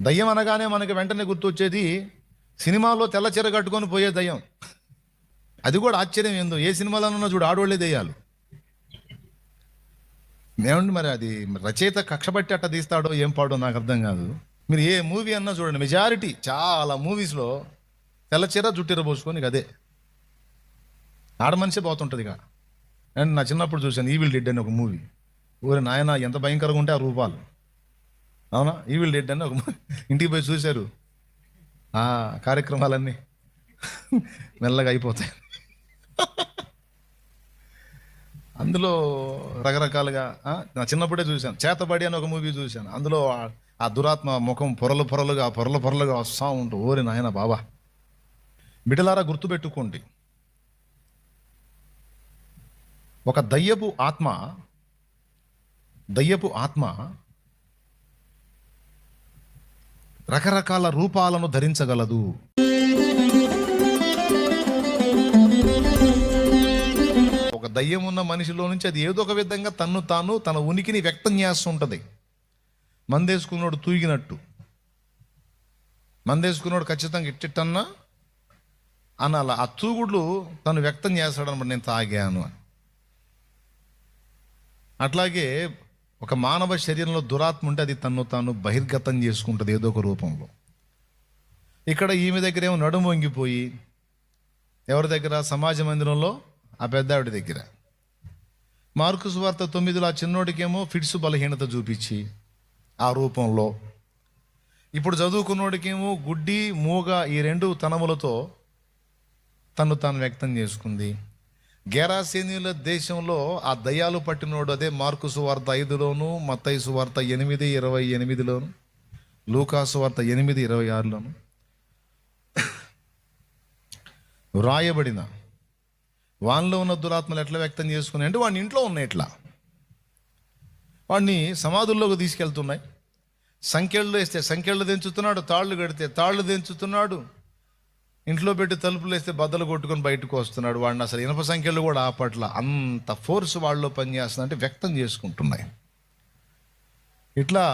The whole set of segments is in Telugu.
దయ్యం అనగానే మనకి వెంటనే గుర్తొచ్చేది సినిమాలో తెల్ల చీర కట్టుకొని పోయే దయ్యం. అది కూడా ఆశ్చర్యం ఏందో, ఏ సినిమాలోనన్నా చూడు ఆడోళ్ళే దయ్యాలు. ఏమండి మరి అది రచయిత కక్షబట్టి అట్ట తీస్తాడో ఏం పాడో నాకు అర్థం కాదు. మీరు ఏ మూవీ అన్నా చూడండి, మెజారిటీ చాలా మూవీస్లో తెల్ల చీర జుట్టిర పోసుకొని అదే ఆడ మనిషే పోతుంటుంది ఇక. అండ్ నా చిన్నప్పుడు చూశాను ఈవిల్ డెడ్ అని ఒక మూవీ. ఊరి నాయన ఎంత భయంకరంగా ఉంటే ఆ రూపాలు. అవునా, ఈవిల్ డెడ్ అని ఒక ఇంటికి పోయి చూశారు, ఆ కార్యక్రమాలన్నీ మెల్లగా అయిపోతాయి. అందులో రకరకాలుగా నా చిన్నప్పుడే చూశాను. చేతబడి అని ఒక మూవీ చూశాను. అందులో ఆ దురాత్మ ముఖం పొరలుగా వస్తూ ఉంటూ ఓరి నాయన బాబా. బిడ్డలారా గుర్తుపెట్టుకోండి, ఒక దయ్యపు ఆత్మ రకరకాల రూపాలను ధరించగలదు. ఒక దయ్యం ఉన్న మనిషిలో నుంచి అది ఏదో ఒక విధంగా తన ఉనికిని వ్యక్తం చేస్తుంటుంది. మందేసుకున్నోడు తూగినట్టు, మందేసుకున్నోడు ఖచ్చితంగా ఇట్టిట్టన్నా అనాల ఆ తూగుడు తను వ్యక్తం చేస్తాడనమాట, నేను తాగాను అని. అట్లాగే ఒక మానవ శరీరంలో దురాత్మ ఉంటే అది తాను బహిర్గతం చేసుకుంటుంది ఏదో ఒక రూపంలో. ఇక్కడ ఈమె దగ్గర ఏమో నడుము వంగిపోయి, ఎవరి దగ్గర? సమాజ మందిరంలో ఆ పెద్దావిడ దగ్గర. మార్కు సువార్త 9లో ఆ చిన్నోడికేమో ఫిట్స్ బలహీనత చూపించి ఆ రూపంలో. ఇప్పుడు చదువుకున్నోడికేమో గుడ్డి మూగ ఈ రెండు తనములతో తాను వ్యక్తం చేసుకుంది. గెరాసేనీయుల దేశంలో ఆ దయ్యాలు పట్టినోడు అదే మార్కు సువార్త 5లోను, మత్తయి సువార్త 8:28లోను, లూకా సువార్త 8:26లోను వ్రాయబడిన వానిలో ఉన్న దురాత్మలు ఎట్లా వ్యక్తం చేసుకున్నాయి అంటే వాడిని ఇంట్లో ఉన్నాయి, ఎట్లా వాడిని సమాధుల్లోకి తీసుకెళ్తున్నాయి. సంఖ్యలు వేస్తే సంఖ్యలు దించుతున్నాడు, తాళ్ళు కడితే తాళ్ళు దించుతున్నాడు, ఇంట్లో పెట్టి తలుపులు వేస్తే బద్దలు కొట్టుకొని బయటకు వస్తున్నాడు. వాడిని అసలు ఇనప సంఖ్యలు కూడా ఆపట్ల, అంత ఫోర్స్ వాళ్ళలో పనిచేస్తుంది, అంటే వ్యక్తం చేసుకుంటున్నాయి. ఇట్లా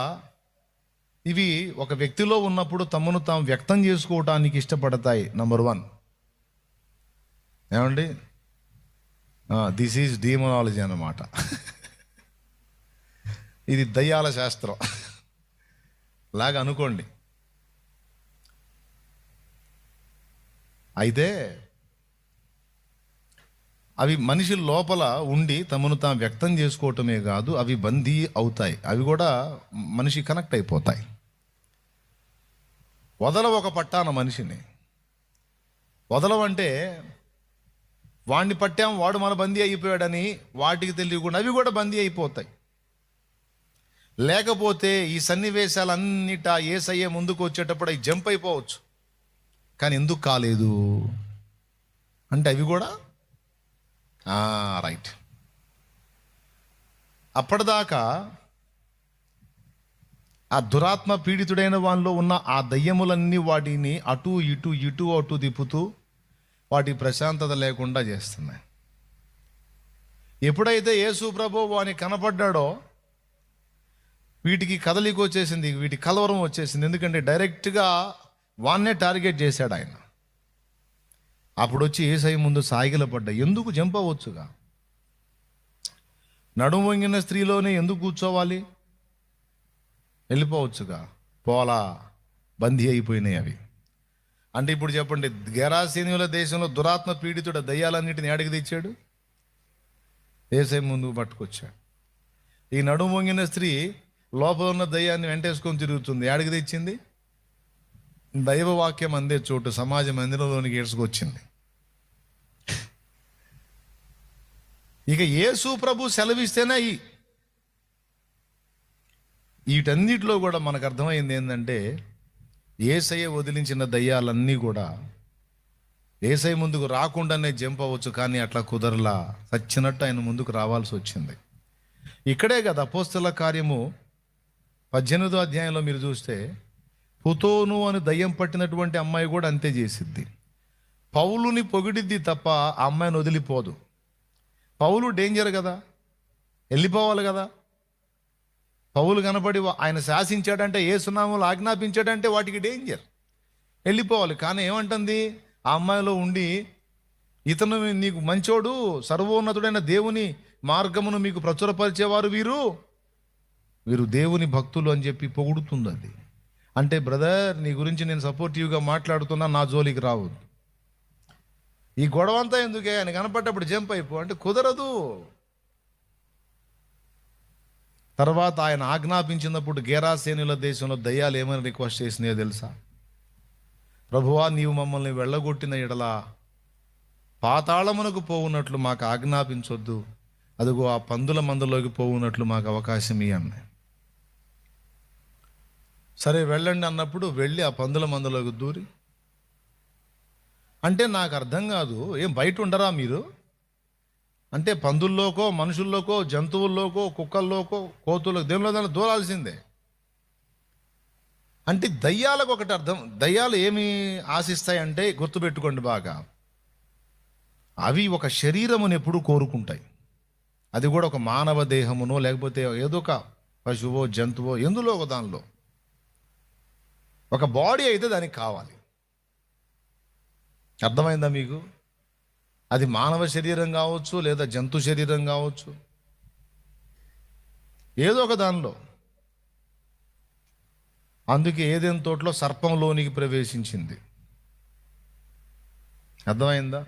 ఇవి ఒక వ్యక్తిలో ఉన్నప్పుడు తమను తాము వ్యక్తం చేసుకోవటానికి ఇష్టపడతాయి. నంబర్ 1 ఏమండి, దిస్ ఈజ్ డీమనాలజీ అన్నమాట. ఇది దయ్యాల శాస్త్రం లాగా అనుకోండి. అయితే అవి మనిషి లోపల ఉండి తమను తాము వ్యక్తం చేసుకోవటమే కాదు, అవి బందీ అవుతాయి. అవి కూడా మనిషి కనెక్ట్ అయిపోతాయి. ఒక పట్టాన మనిషిని వదలవంటే వాడిని పట్టాం, వాడు మన బందీ అయిపోయాడని వాటికి తెలియకుండా అవి కూడా బందీ అయిపోతాయి. లేకపోతే ఈ సన్నివేశాలన్నిటా యేసయ్య ముందుకు వచ్చేటప్పుడు అవి జంప్ అయిపోవచ్చు. కానీ ఎందుకు కాలేదు అంటే అవి కూడా రైట్. అప్పటిదాకా ఆ దురాత్మ పీడితుడైన వానిలో ఉన్న ఆ దయ్యములన్నీ వాటిని అటు అటు తిప్పుతూ వాటి ప్రశాంతత లేకుండా చేస్తున్నాయి. ఎప్పుడైతే యేసు ప్రభు వాని కనపడ్డాడో వీటికి కదలిక వచ్చేసింది, వీటి కలవరం వచ్చేసింది. ఎందుకంటే డైరెక్ట్గా వాన్నే టార్గెట్ చేశాడు ఆయన. అప్పుడు వచ్చి యేసయ్య ముందు సాగిలపడ్డా. ఎందుకు జంప్ అవ్వచ్చుగా, నడుము వంగిన స్త్రీలోనే ఎందుకు కూర్చోవాలి, వెళ్ళిపోవచ్చుగా. పోలా, బందీ అయిపోయినాయి అవి. అంటే ఇప్పుడు చెప్పండి, గెరాసేనీయుల దేశంలో దురాత్మ పీడితుడు దయ్యాలన్నిటిని ఏడికి తెచ్చాడు, యేసయ్య ముందుకు పట్టుకొచ్చాడు. ఈ నడుము వంగిన స్త్రీ లోపల ఉన్న దయ్యాన్ని వెంటేసుకొని తిరుగుతుంది. ఏడికి తెచ్చింది? దైవవాక్యం అందే చోటు సమాజ మందిరంలోనికి ఏడ్చుకొచ్చింది. ఇక యేసు ప్రభు సెలవిస్తేనే వీటన్నిటిలో కూడా మనకు అర్థమైంది ఏంటంటే, యేసయ్య వదిలించిన దయ్యాలన్నీ కూడా యేసయ్య ముందుకు రాకుండానే జంప్ అవ్వచ్చు, కానీ అట్లా కుదరలా. చచ్చినట్టు ఆయన ముందుకు రావాల్సి వచ్చింది. ఇక్కడే కదా అపోస్తల కార్యము 18వ అధ్యాయంలో మీరు చూస్తే, పుతోను అని దయ్యం పట్టినటువంటి అమ్మాయి కూడా అంతే చేసిద్ది. పౌలుని పొగిడిద్ది తప్ప ఆ అమ్మాయిని వదిలిపోదు. పౌలు డేంజర్ కదా, వెళ్ళిపోవాలి కదా. పౌలు కనబడి ఆయన శాసించాడంటే, యేసునామములో ఆజ్ఞాపించాడంటే వాటికి డేంజర్, వెళ్ళిపోవాలి. కానీ ఏమంటుంది ఆ అమ్మాయిలో ఉండి, ఇతను నీకు మంచోడు, సర్వోన్నతుడైన దేవుని మార్గమును మీకు ప్రచురపరిచేవారు వీరు దేవుని భక్తులు అని చెప్పి పొగుడుతుంది. అది అంటే, బ్రదర్ నీ గురించి నేను సపోర్టివ్గా మాట్లాడుతున్నా, నా జోలికి రావద్దు, ఈ గొడవ అంతా ఎందుకే, ఆయన కనపడ్డప్పుడు జంప్ అయిపో అంటే కుదరదు. తర్వాత ఆయన ఆజ్ఞాపించినప్పుడు గెరాసేనుల దేశంలో దయ్యాలు ఏమని రిక్వెస్ట్ చేసినాయో తెలుసా? ప్రభువా, నీవు మమ్మల్ని వెళ్ళగొట్టిన ఎడల పాతాళమునకు పోవునట్లు మాకు ఆజ్ఞాపించొద్దు, అదిగో ఆ పందుల మందలోకి పోవునట్లు మాకు అవకాశం ఇవ్వండి. సరే వెళ్ళండి అన్నప్పుడు వెళ్ళి ఆ పందుల మందలోకి దూరి, అంటే నాకు అర్థం కాదు, ఏం బయట ఉండరా మీరు? అంటే పందుల్లోకో, మనుషుల్లోకో, జంతువుల్లోకో, కుక్కల్లోకో, కోతుల్లో, దేవుళ్ళ దూరాల్సిందే. అంటే దయ్యాలకు ఒకటి అర్థం, దయ్యాలు ఏమి ఆశిస్తాయంటే గుర్తుపెట్టుకోండి బాగా, అవి ఒక శరీరమును ఎప్పుడు కోరుకుంటాయి. అది కూడా ఒక మానవ దేహమునో లేకపోతే ఏదో ఒక పశువో జంతువో ఎందులో ఒక దానిలో ఒక బాడీ అయితే దానికి కావాలి. అర్థమైందా మీకు? అది మానవ శరీరం కావచ్చు, లేదా జంతు శరీరం కావచ్చు, ఏదో ఒక దానిలో. అందుకే ఏదైనా తోటలో సర్పంలోనికి ప్రవేశించింది. అర్థమైందా?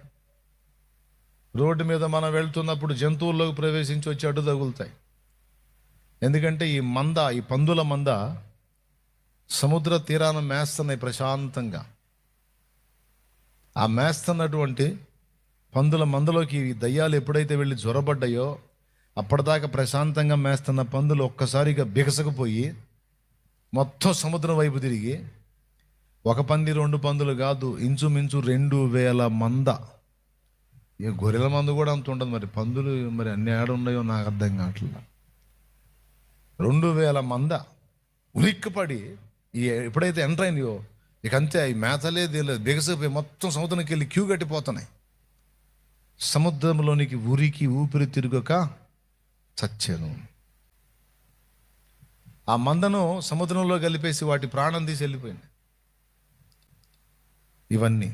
రోడ్డు మీద మనం వెళ్తున్నప్పుడు జంతువుల్లోకి ప్రవేశించి వచ్చి అడ్డు తగులుతాయి. ఎందుకంటే ఈ పందుల మంద సముద్ర తీరాన మేస్తున్నాయి ప్రశాంతంగా. ఆ మేస్తున్నటువంటి పందుల మందలోకి ఈ దయ్యాలు ఎప్పుడైతే వెళ్ళి జ్వరబడ్డాయో, అప్పటిదాకా ప్రశాంతంగా మేస్తున్న పందులు ఒక్కసారిగా బిగసకపోయి మొత్తం సముద్రం వైపు తిరిగి, ఒక పంది 2 పందులు కాదు, ఇంచుమించు 2000 మంద. ఏ గొర్రెల మందు కూడా అంత ఉండదు, మరి పందులు మరి అన్ని ఏడ ఉన్నాయో నాకు అర్థం కావట్లేదు. 2000 మంద ఉలిక్కిపడి ఎప్పుడైతే ఎంటర్ అయినాయో, ఇక అంతే, ఈ మేతలేదు, బిగసిపోయి మొత్తం సముద్రంకి వెళ్ళి క్యూ కట్టిపోతున్నాయి. సముద్రంలోనికి ఉరికి ఊపిరి తిరగక చచ్చాను. ఆ మందను సముద్రంలో కలిపేసి వాటి ప్రాణం తీసి వెళ్ళిపోయింది. ఇవన్నీ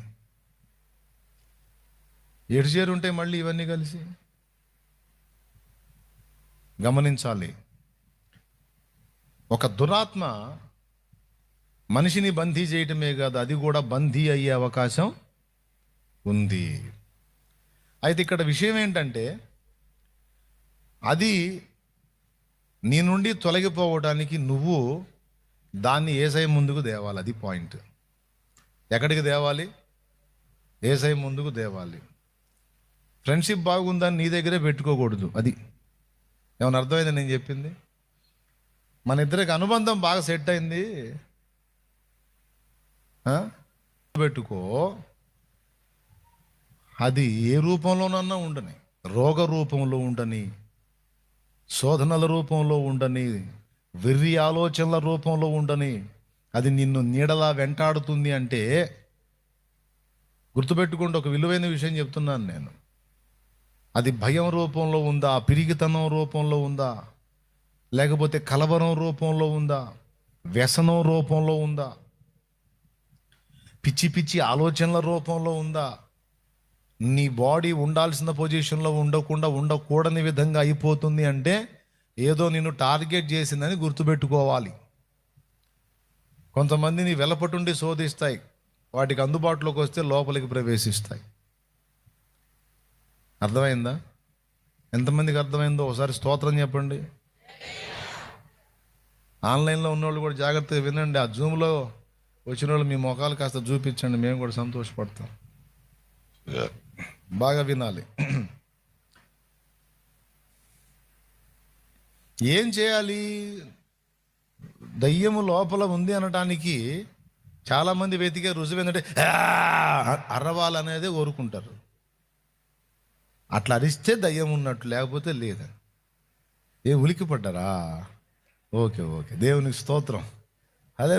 ఎటు చేరుంటాయి మళ్ళీ ఇవన్నీ కలిసి? గమనించాలి, ఒక దురాత్మ మనిషిని బందీ చేయటమే కాదు, అది కూడా బందీ అయ్యే అవకాశం ఉంది. అయితే ఇక్కడ విషయం ఏంటంటే, అది నీ నుండి తొలగిపోవడానికి నువ్వు దాన్ని యేసయ్య ముందుకు తేవాలి. అది పాయింట్. ఎక్కడికి తేవాలి? యేసయ్య ముందుకు తేవాలి. ఫ్రెండ్షిప్ బాగుందని నీ దగ్గరే పెట్టుకోకూడదు. అది ఏమైనా అర్థమైంది నేను చెప్పింది? మన ఇద్దరికి అనుబంధం బాగా సెట్ అయింది, పెట్టుకో. అది ఏ రూపంలోనన్నా ఉండని, రోగ రూపంలో ఉండని, శోధనల రూపంలో ఉండని, వెర్రి ఆలోచనల రూపంలో ఉండని, అది నిన్ను నీడలా వెంటాడుతుంది అంటే గుర్తుపెట్టుకోండి. ఒక విలువైన విషయం చెప్తున్నాను నేను. అది భయం రూపంలో ఉందా, పిరిగితనం రూపంలో ఉందా, లేకపోతే కలవరం రూపంలో ఉందా, వ్యసనం రూపంలో ఉందా, పిచ్చి పిచ్చి ఆలోచనల రూపంలో ఉందా, నీ బాడీ ఉండాల్సిన పొజిషన్లో ఉండకూడని విధంగా అయిపోతుంది అంటే ఏదో నిన్ను టార్గెట్ చేసిందని గుర్తుపెట్టుకోవాలి. కొంతమందిని వెలపటుండి శోధిస్తాయి, వాటికి అందుబాటులోకి వస్తే లోపలికి ప్రవేశిస్తాయి. అర్థమైందా? ఎంతమందికి అర్థమైందో ఒకసారి స్తోత్రం చెప్పండి. ఆన్లైన్లో ఉన్నవాళ్ళు కూడా జాగ్రత్తగా వినండి. ఆ జూమ్లో వచ్చిన వాళ్ళు మీ ముఖాలు కాస్త చూపించండి, మేము కూడా సంతోషపడతాం. బాగా వినాలి. ఏం చేయాలి? దయ్యము లోపల ఉంది అనటానికి చాలామంది వెతికే రుజువు ఏంటంటే అరవాలనేదే కోరుకుంటారు. అట్లా అరిస్తే దయ్యం ఉన్నట్టు, లేకపోతే లేదు. ఉలికి పడ్డారా? ఓకే, దేవునికి స్తోత్రం. అదే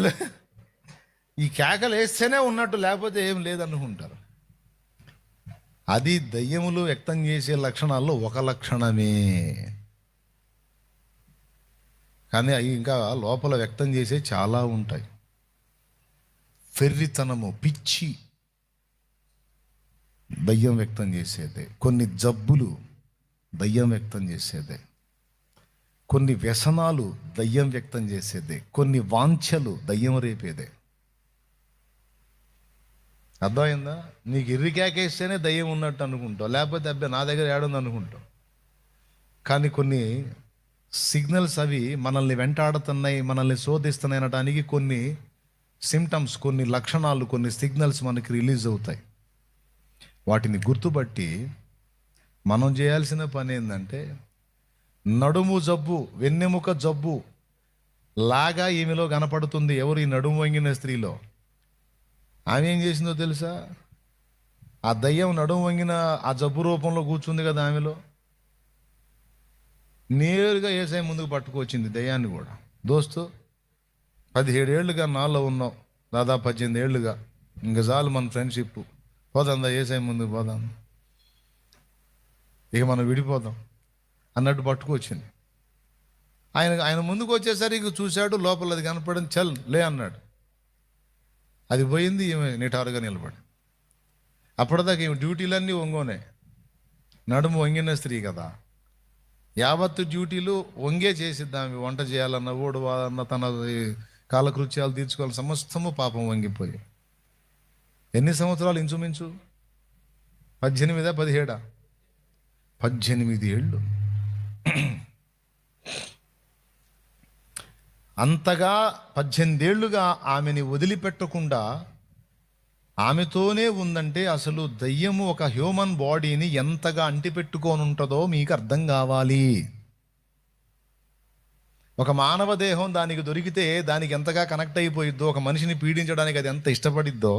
ఈ కేకలు వేస్తేనే ఉన్నట్టు, లేకపోతే ఏం లేదనుకుంటారు. అది దయ్యములు వ్యక్తం చేసే లక్షణాల్లో ఒక లక్షణమే. కానీ అవి ఇంకా లోపల వ్యక్తం చేసే చాలా ఉంటాయి. ఫెర్రితనము, పిచ్చి దయ్యం వ్యక్తం చేసేదే. కొన్ని జబ్బులు దయ్యం వ్యక్తం చేసేదే. కొన్ని వ్యసనాలు దయ్యం వ్యక్తం చేసేదే. కొన్ని వాంఛలు దయ్యం రేపేదే. అర్థమైందా? నీకు ఇర్రికేకేస్తేనే దయ్యం ఉన్నట్టు అనుకుంటావు, లేకపోతే అబ్బాయి నా దగ్గర ఏడుంది అనుకుంటావు. కానీ కొన్ని సిగ్నల్స్ అవి మనల్ని వెంటాడుతున్నాయి, మనల్ని శోధిస్తున్నాయి అనడానికి కొన్ని సిమ్టమ్స్, కొన్ని లక్షణాలు, కొన్ని సిగ్నల్స్ మనకి రిలీజ్ అవుతాయి. వాటిని గుర్తుపట్టి మనం చేయాల్సిన పని ఏంటంటే, నడుము జబ్బు, వెన్నెముక జబ్బు లాగా ఈమెలో కనపడుతుంది. ఎవరు? ఈ నడుము వంగిన స్త్రీలో. ఆమె ఏం చేసిందో తెలుసా? ఆ దయ్యం నడుము వంగిన ఆ జబ్బు రూపంలో కూర్చుంది కదా ఆమెలో. నేరుగా యేసయ్య ముందుకు పట్టుకొచ్చింది దయ్యాన్ని కూడా. దోస్తు, 17 ఏళ్ళుగా నాలో ఉన్నావు, దాదాపు 18 ఏళ్ళుగా, ఇంకా చాలు మన ఫ్రెండ్షిప్, పోదాందా యేసయ్య ముందుకు పోదాం, ఇక మనం విడిపోదాం అన్నట్టు పట్టుకొచ్చింది. ఆయన ముందుకు వచ్చేసరికి చూశాడు, లోపల అది కనపడింది. చల్ లే అన్నాడు. అది పోయింది, ఈమె నిటారుగా నిలబడి. అప్పటిదాకా ఈమె డ్యూటీలన్నీ వంగోనే. నడుము వంగిన స్త్రీ కదా, యావత్తు డ్యూటీలు వంగే చేసిద్దాం. ఆమె వంట చేయాలన్న, ఓడవాలన్న, తన కాలకృత్యాలు తీర్చుకోవాలని సమస్తము పాపం వంగిపోయి. ఎన్ని సంవత్సరాలు? ఇంచుమించు 18, 17, 18 ఏళ్ళు. అంతగా 18 ఏళ్ళుగా ఆమెని వదిలిపెట్టకుండా ఆమెతోనే ఉందంటే అసలు దయ్యము ఒక హ్యూమన్ బాడీని ఎంతగా అంటిపెట్టుకొని ఉంటుందో మీకు అర్థం కావాలి. ఒక మానవ దేహం దానికి దొరికితే దానికి ఎంతగా కనెక్ట్ అయిపోయిద్దో, ఒక మనిషిని పీడించడానికి అది ఎంత ఇష్టపడిద్దో,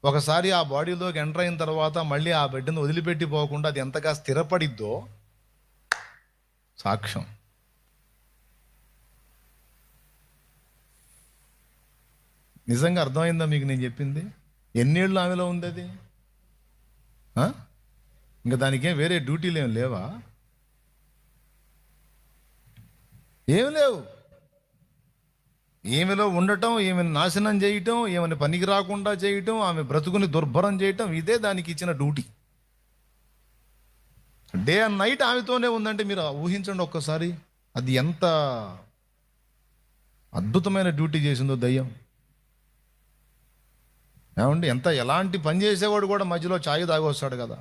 ఒకసారి ఆ బాడీలోకి ఎంటర్ అయిన తర్వాత మళ్ళీ ఆ బిడ్డను వదిలిపెట్టిపోకుండా అది ఎంతగా స్థిరపడిద్దో సాక్ష్యం. నిజంగా అర్థమైందా మీకు నేను చెప్పింది? ఎన్నేళ్ళు ఆమెలో ఉంది అది? ఇంకా దానికేం వేరే డ్యూటీలు ఏం లేవా? ఏం లేవు. ఈమెలో ఉండటం, ఈమెను నాశనం చేయటం, ఈమెను పనికి రాకుండా చేయటం, ఆమె బ్రతుకుని దుర్భరం చేయటం, ఇదే దానికి ఇచ్చిన డ్యూటీ. డే అండ్ నైట్ ఆమెతోనే ఉందంటే మీరు ఊహించండి ఒక్కసారి, అది ఎంత అద్భుతమైన డ్యూటీ చేసిందో దయ్యం. ఏమండి, ఎలాంటి పని చేసేవాడు కూడా మధ్యలో ఛాయ్ తాగొస్తాడు కదా.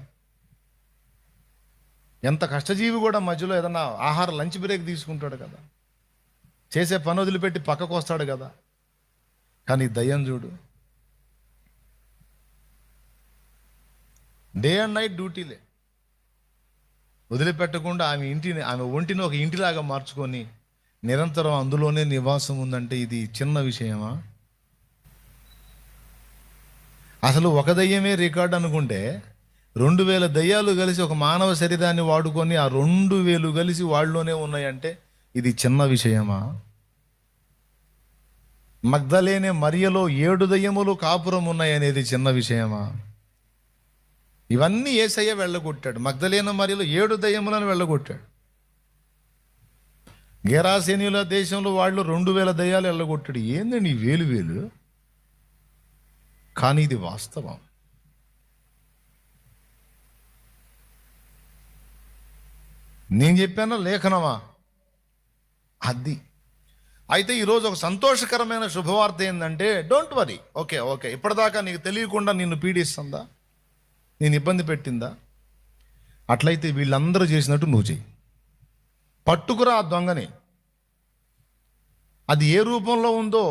ఎంత కష్టజీవి కూడా మధ్యలో ఏదన్నా ఆహార లంచ్ బ్రేక్ తీసుకుంటాడు కదా. చేసే పని వదిలిపెట్టి పక్కకు వస్తాడు కదా. కానీ దయ్యం చూడు, డే అండ్ నైట్ డ్యూటీలే. వదిలిపెట్టకుండా ఆమె ఒంటిని ఒక ఇంటిలాగా మార్చుకొని నిరంతరం అందులోనే నివాసం ఉందంటే ఇది చిన్న విషయమా? అసలు ఒక దయ్యమే రికార్డ్ అనుకుంటే 2000 దయ్యాలు కలిసి ఒక మానవ శరీరాన్ని వాడుకొని ఆ 2000 కలిసి వాళ్ళలోనే ఉన్నాయంటే ఇది చిన్న విషయమా? మగ్దలేనే మరియలో 7 దయ్యములు కాపురం ఉన్నాయనేది చిన్న విషయమా? ఇవన్నీ యేసయ్య వెళ్ళగొట్టాడు. మగ్దలేన మరియలో 7 దయ్యములను వెళ్ళగొట్టాడు. గెరాసేనీయుల దేశంలో వాళ్ళు 2000 దయ్యాలు వెళ్ళగొట్టాడు. ఏందండి వేలు? కానీ ఇది వాస్తవం. నేను చెప్పానా లేఖనమా? అది అయితే ఈరోజు ఒక సంతోషకరమైన శుభవార్త ఏంటంటే, డోంట్ వరీ. ఓకే, ఇప్పటిదాకా నీకు తెలియకుండా నిన్ను పీడిస్తుందా, నేను ఇబ్బంది పెట్టిందా? అట్లయితే వీళ్ళందరూ చేసినట్టు నువ్వు చెయ్యి. పట్టుకురా ఆ దొంగని. అది ఏ రూపంలో ఉందో,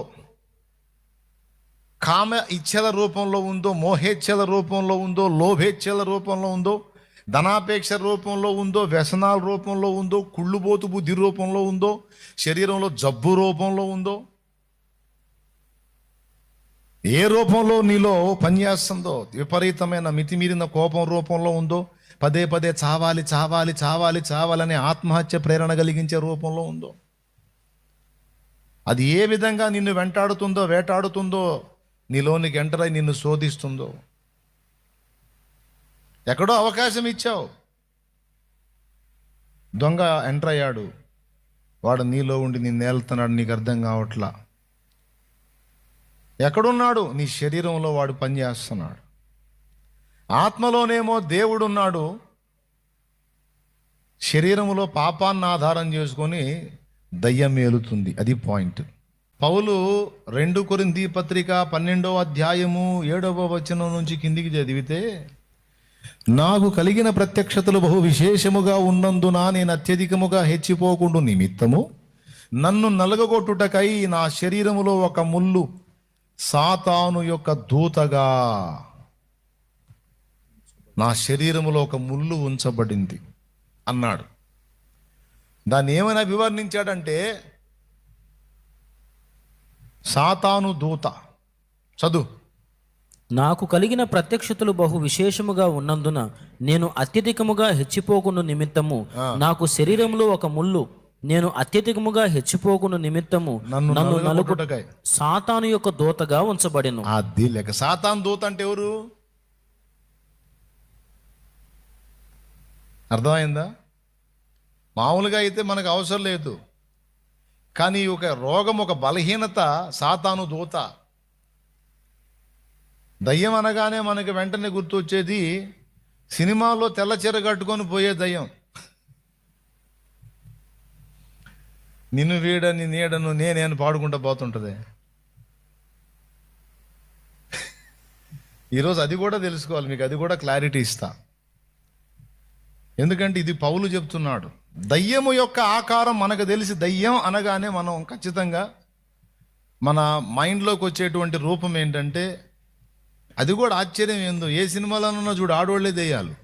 కామ ఇచ్ఛల రూపంలో ఉందో, మోహేచ్ఛల రూపంలో ఉందో, లోభేచ్ఛల రూపంలో ఉందో, ధనాపేక్ష రూపంలో ఉందో, వ్యసనాల రూపంలో ఉందో, కుళ్ళుబోతు బుద్ధి రూపంలో ఉందో, శరీరంలో జబ్బు రూపంలో ఉందో, ఏ రూపంలో నీలో పనిచేస్తుందో, విపరీతమైన మితిమీరిన కోపం రూపంలో ఉందో, పదే చావాలని ఆత్మహత్య ప్రేరణ కలిగించే రూపంలో ఉందో, అది ఏ విధంగా నిన్ను వేటాడుతుందో, నీలోనికి ఎంటర్ అయి నిన్ను శోధిస్తుందో, ఎక్కడో అవకాశం ఇచ్చావు, దొంగ ఎంటర్ అయ్యాడు, వాడు నీలో ఉండి నిన్ను ఏళ్తున్నాడు, నీకు అర్థం కావట్లా. ఎక్కడున్నాడు? నీ శరీరంలో వాడు పనిచేస్తున్నాడు. ఆత్మలోనేమో దేవుడున్నాడు, శరీరంలో పాపాన్ని ఆధారం చేసుకొని దయ్యం ఏలుతుంది. అది పాయింట్. పౌలు 2 కొరింథీ పత్రిక 12వ అధ్యాయము 7వ వచనం నుంచి కిందికి చదివితే, నాకు కలిగిన ప్రత్యక్షతలు బహు విశేషముగా ఉన్నందున నేను అత్యధికముగా హెచ్చిపోకుండా నిమిత్తము నన్ను నలగగొట్టుటకై నా శరీరములో ఒక ముళ్ళు సాతాను యొక్క దూతగా, నా శరీరములో ఒక ముళ్ళు ఉంచబడింది అన్నాడు. దాన్ని ఏమైనా వివరించాడంటే, సాతాను దూత. చదువు. నాకు కలిగిన ప్రత్యక్షతలు బహు విశేషముగా ఉన్నందున నేను అత్యధికముగా హెచ్చిపోకుండా నిమిత్తము నాకు శరీరంలో ఒక ముళ్ళు, నేను అత్యధికముగా హెచ్చిపోకుండా నిమిత్తము నన్ను నలుగుటకై సాతాను యొక్క దూతగా ఉంచబడెను. అది లేక సాతాను దూత అంటే ఎవరు? అర్థమైందా? మామూలుగా అయితే మనకు అవసరం లేదు, కానీ ఒక రోగం, ఒక బలహీనత సాతాను దూత. దయ్యం అనగానే మనకి వెంటనే గుర్తొచ్చేది సినిమాలో తెల్ల చీర కట్టుకొని పోయే దయ్యం. నిన్ను వీడని నీడను నేనేను పాడుకుంటూ పోతుంటుంది. ఈరోజు అది కూడా తెలుసుకోవాలి, మీకు అది కూడా క్లారిటీ ఇస్తా. ఎందుకంటే ఇది పౌలు చెప్తున్నాడు. దయ్యము యొక్క ఆకారం మనకు తెలిసి, దయ్యం అనగానే మనం ఖచ్చితంగా మన మైండ్లోకి వచ్చేటువంటి రూపం ఏంటంటే, అది కూడా ఆశ్చర్యం ఏందో, ఏ సినిమాలోనన్నా చూడు ఆడోళ్లే దెయ్యాలు.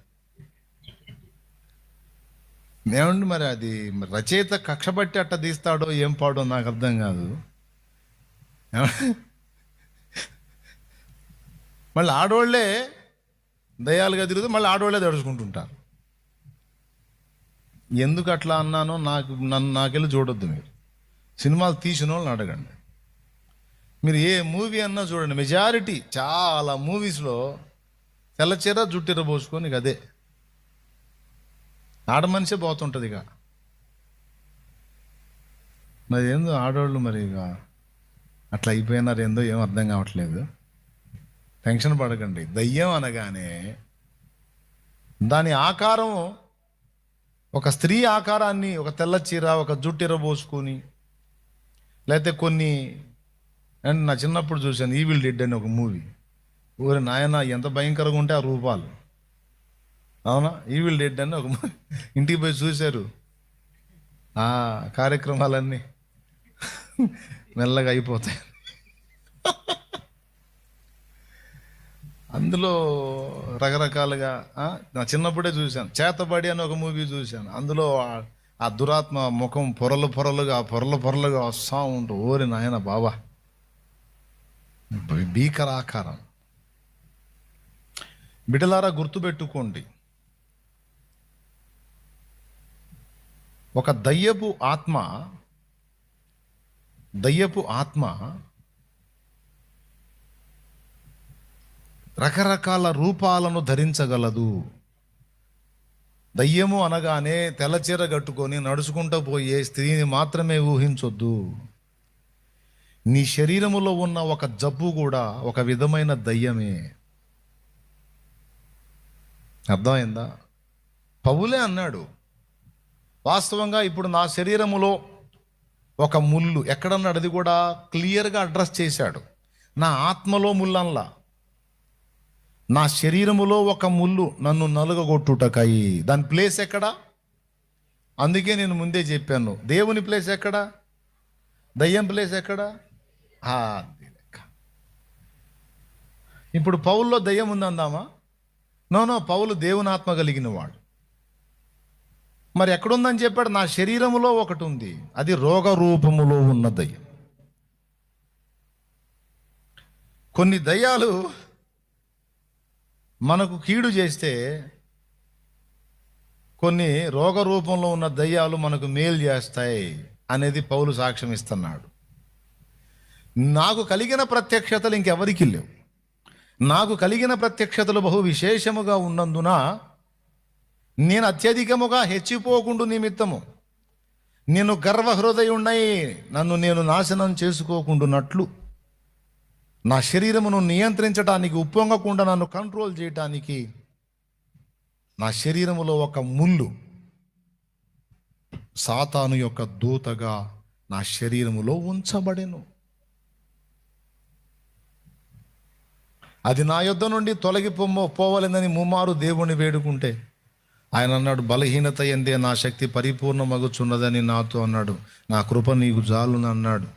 ఏమండి మరి అది రచయిత కక్ష బట్టి అట్ట తీస్తాడో ఏం పాడో నాకు అర్థం కాదు. మళ్ళీ ఆడోళ్లే దయ్యాలుగా తిరుగుతూ మళ్ళీ ఆడోళ్లే దడుచుకుంటుంటారు. ఎందుకు అట్లా అన్నానో నాకెళ్ళి చూడొద్దు. మీరు సినిమాలు తీసిన వాళ్ళని అడగండి. మీరు ఏ మూవీ అన్నా చూడండి, మెజారిటీ చాలా మూవీస్లో తెల్లచీర జుట్టిర పోసుకొని అదే ఆడ మనిషే పోతుంటుంది. ఇక మరి ఏందో ఆడవాళ్ళు మరి ఇక అట్లా అయిపోయినారు, ఏందో ఏం అర్థం కావట్లేదు. టెన్షన్ పడకండి. దయ్యం అనగానే దాని ఆకారం ఒక స్త్రీ ఆకారాన్ని, ఒక తెల్ల చీర, ఒక జుట్టిర పోసుకొని, లేకపోతే కొన్ని, అండ్ నా చిన్నప్పుడు చూశాను ఈవిల్ డెడ్ అని ఒక మూవీ. ఊరి నాయన ఎంత భయంకరంగా ఉంటే ఆ రూపాలు. అవునా? ఈవిల్ డెడ్ అని ఒక ఇంటికి పోయి చూశారు. ఆ కార్యక్రమాలన్నీ మెల్లగా అయిపోతాయి. అందులో రకరకాలుగా నా చిన్నప్పుడే చూశాను. చేతబడి అని ఒక మూవీ చూశాను. అందులో ఆ దురాత్మ ముఖం పొరలుగా వస్తూ ఉంటూ, ఓరి నాయన బాబా, భీకర ఆకారం. బిడ్డలారా గుర్తుపెట్టుకోండి, ఒక దయ్యపు ఆత్మ రకరకాల రూపాలను ధరించగలదు. దయ్యము అనగానే తెల్లచీర కట్టుకొని నడుచుకుంటూ పోయే స్త్రీని మాత్రమే ఊహించొద్దు. నీ శరీరములో ఉన్న ఒక జబ్బు కూడా ఒక విధమైన దయ్యమే. అర్థమైందా? పౌలే అన్నాడు, వాస్తవంగా ఇప్పుడు నా శరీరములో ఒక ముళ్ళు ఎక్కడన్నాడు, అది కూడా క్లియర్గా అడ్రస్ చేశాడు. నా ఆత్మలో ముళ్ళన్లా, నా శరీరములో ఒక ముళ్ళు నన్ను నలుగగొట్టుటకై. దాని ప్లేస్ ఎక్కడా? అందుకే నేను ముందే చెప్పాను, దేవుని ప్లేస్ ఎక్కడా, దయ్యం ప్లేస్ ఎక్కడా? ఇప్పుడు పౌల్లో దయ్యం ఉందందామా? నో, పౌలు దేవుని ఆత్మ కలిగిన వాడు. మరి ఎక్కడుందని చెప్పాడు? నా శరీరములో ఒకటి ఉంది, అది రోగ రూపములో ఉన్న దయ్యం. కొన్ని దయ్యాలు మనకు కీడు చేస్తే, కొన్ని రోగ రూపంలో ఉన్న దయ్యాలు మనకు మేలు చేస్తాయి అనేది పౌలు సాక్ష్యం ఇస్తున్నాడు. నాకు కలిగిన ప్రత్యక్షతలు ఇంకెవరికి లేవు. నాకు కలిగిన ప్రత్యక్షతలు బహు విశేషముగా ఉన్నందున నేను అత్యధికముగా హెచ్చిపోకుండా నిమిత్తము నేను గర్వహృదయుణ్ణై నన్ను నేను నాశనం చేసుకోకుండానట్లు, నా శరీరమును నియంత్రించడానికి, ఉప్పొంగకుండా నన్ను కంట్రోల్ చేయటానికి నా శరీరములో ఒక ముళ్ళు, సాతాను యొక్క దూతగా నా శరీరములో ఉంచబడెను. అది నా యొద్ద నుండి పోవలేదని ముమ్మారు దేవుణ్ణి వేడుకుంటే ఆయన అన్నాడు, బలహీనత ఎందే నా శక్తి పరిపూర్ణమగుచున్నదని నాతో అన్నాడు. నా కృప నీకు జాలును అన్నాడు.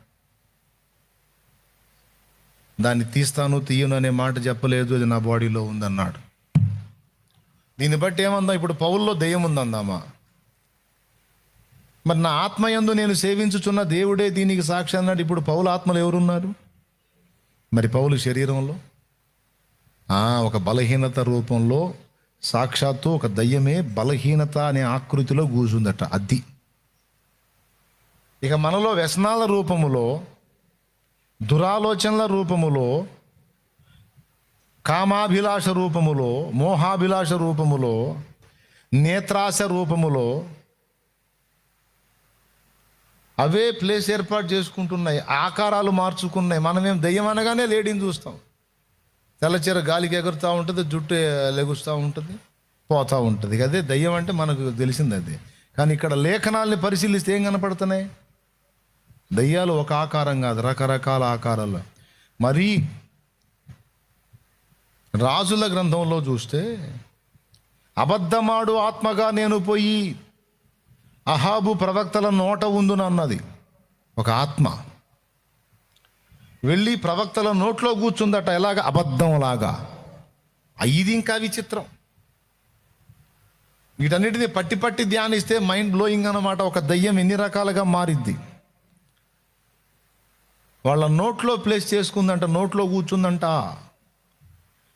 దాన్ని తీస్తాను తీయను అనే మాట చెప్పలేదు, అది నా బాడీలో ఉందన్నాడు. దీన్ని బట్టి ఏమందాం, ఇప్పుడు పౌల్లో దెయ్యం ఉందందామా? మరి నా ఆత్మయందు నేను సేవించుచున్న దేవుడే దీనికి సాక్షి అన్నాడు. ఇప్పుడు పౌలు ఆత్మలు ఎవరున్నారు? మరి పౌలు శరీరంలో ఒక బలహీనత రూపంలో సాక్షాత్తు ఒక దయ్యమే బలహీనత అనే ఆకృతిలో కూర్చుందట. అది ఇక మనలో వ్యసనాల రూపములో, దురాలోచనల రూపములో, కామాభిలాష రూపములో, మోహాభిలాష రూపములో, నేత్రాశ రూపములో అవే ప్లేస్ ఏర్పాటు చేసుకుంటున్నాయి, ఆకారాలు మార్చుకున్నాయి. మనమేం దయ్యం అనగానే లేడీని చూస్తాం. తెల్లచీర గాలికి ఎగురుతూ ఉంటుంది, జుట్టు లెగుస్తూ ఉంటుంది, పోతూ ఉంటుంది. అదే దయ్యం అంటే మనకు తెలిసింది అది. కానీ ఇక్కడ లేఖనాల్ని పరిశీలిస్తే ఏం కనపడుతున్నాయి? దయ్యాలు ఒక ఆకారం కాదు, రకరకాల ఆకారాలు. మరి రాజుల గ్రంథంలో చూస్తే అబద్ధమాడు ఆత్మగా నేను పోయి అహాబు ప్రవక్తల నోట ఉందునన్నది ఒక ఆత్మ. వెళ్ళి ప్రవక్తల నోట్లో కూర్చుందట. ఎలాగా? అబద్ధంలాగా. ఇది ఇంకా విచిత్రం. వీటన్నిటిని పట్టి పట్టి ధ్యానిస్తే మైండ్ బ్లోయింగ్ అన్నమాట. ఒక దయ్యం ఎన్ని రకాలుగా మారిద్ది. వాళ్ళ నోట్లో ప్లేస్ చేసుకుందంట, నోట్లో కూర్చుందంట.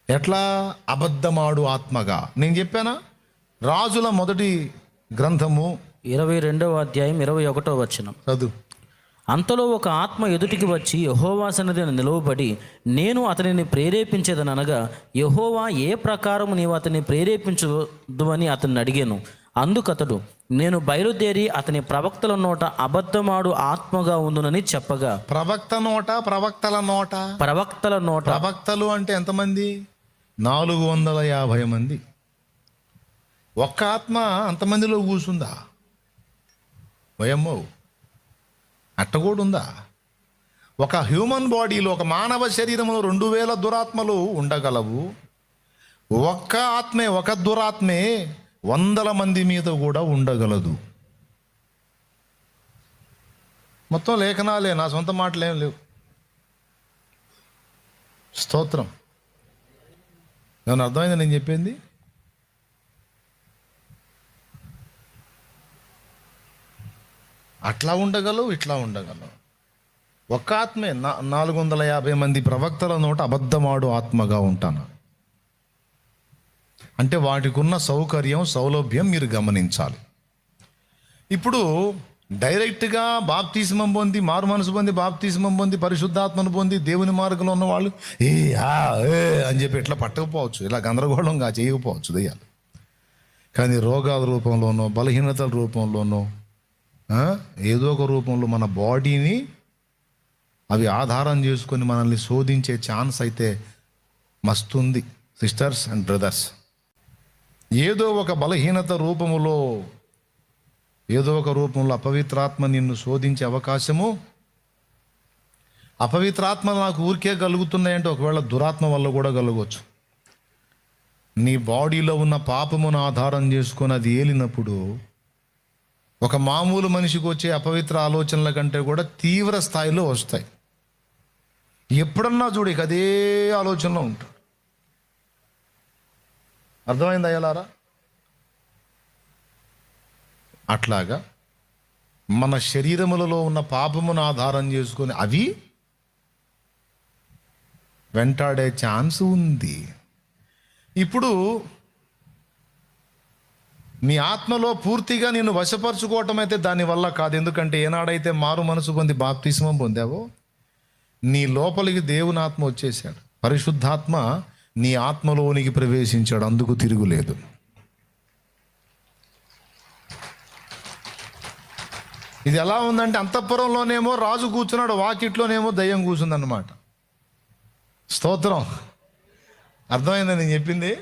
ఎట్లా? అబద్ధమాడు ఆత్మగా. నేను చెప్పానా? రాజుల మొదటి గ్రంథము 22వ అధ్యాయం 21వ వచనం చదువు. అంతలో ఒక ఆత్మ ఎదుటికి వచ్చి యెహోవా సన్నిధిని నిలువబడి, నేను అతనిని ప్రేరేపించేదనగా, యెహోవా ఏ ప్రకారము నీవు అతన్ని ప్రేరేపించదు అని అతన్ని అడిగాను. అందుకతడు, నేను బయలుదేరి అతని ప్రవక్తల నోట అబద్ధమాడు ఆత్మగా ఉండునని చెప్పగా. ప్రవక్తల నోట. ప్రవక్తలు అంటే ఎంతమంది? 450 మంది. ఒక్క ఆత్మ అంతమందిలో కూర్చుందా? భయమ్మో, అట్టగూడు ఉందా? ఒక హ్యూమన్ బాడీలో, ఒక మానవ శరీరంలో 2000 దురాత్మలు ఉండగలవు. ఒక్క ఆత్మే, ఒక దురాత్మే 100 మంది మీద కూడా ఉండగలదు. మొత్తం లేఖనాలే, నా సొంత మాటలేం లేవు. స్తోత్రం. ఏమన్నా అర్థమైంది నేను చెప్పింది? అట్లా ఉండగలవు, ఇట్లా ఉండగలవు. ఒక్క ఆత్మే 450 మంది ప్రవక్తల నోట అబద్ధమాడు ఆత్మగా ఉంటాను అంటే వాటికి ఉన్న సౌకర్యం, సౌలభ్యం మీరు గమనించాలి. ఇప్పుడు డైరెక్ట్గా బాప్తిస్మం పొంది, మారు మనసు పొంది, బాప్తిస్మం పొంది, పరిశుద్ధాత్మను పొంది దేవుని మార్గంలో ఉన్న వాళ్ళు అని చెప్పి ఇట్లా పట్టకపోవచ్చు, ఇలా గందరగోళంగా చేయకపోవచ్చు దయ్యాలు. కానీ రోగాల రూపంలోనో, బలహీనతల రూపంలోనో, ఏదో ఒక రూపంలో మన బాడీని అవి ఆధారం చేసుకొని మనల్ని శోధించే ఛాన్స్ అయితే మస్తుంది. సిస్టర్స్ అండ్ బ్రదర్స్, ఏదో ఒక బలహీనత రూపములో, ఏదో ఒక రూపంలో అపవిత్రాత్మ నిన్ను శోధించే అవకాశము. అపవిత్రాత్మ నాకు ఊరికే కలుగుతున్నాయంటే ఒకవేళ దురాత్మ వల్ల కూడా కలగవచ్చు. నీ బాడీలో ఉన్న పాపమును ఆధారం చేసుకొని అది ఏలినప్పుడు ఒక మామూలు మనిషికి వచ్చే అపవిత్ర ఆలోచనల కంటే కూడా తీవ్ర స్థాయిలో వస్తాయి. ఎప్పుడన్నా చూడు ఇక అదే ఆలోచనలో ఉంటాడు. అర్థమైంది అయ్యలారా? అట్లాగా మన శరీరములలో ఉన్న పాపమును ఆధారం చేసుకొని అవి వెంటాడే ఛాన్స్ ఉంది. ఇప్పుడు నీ ఆత్మలో పూర్తిగా నేను వశపరచుకోవటం అయితే దానివల్ల కాదు. ఎందుకంటే ఏనాడైతే మారు మనసు పొంది బాప్తిస్మం పొందావో నీ లోపలికి దేవుని ఆత్మ వచ్చేసాడు. పరిశుద్ధాత్మ నీ ఆత్మలోనికి ప్రవేశించాడు. అందుకు తిరుగులేదు. ఇది ఎలా ఉందంటే అంతఃపురంలోనేమో రాజు కూర్చున్నాడు, వాకిట్లోనేమో దయ్యం కూర్చుందన్నమాట. స్తోత్రం. అర్థమైందా నేను చెప్పింది?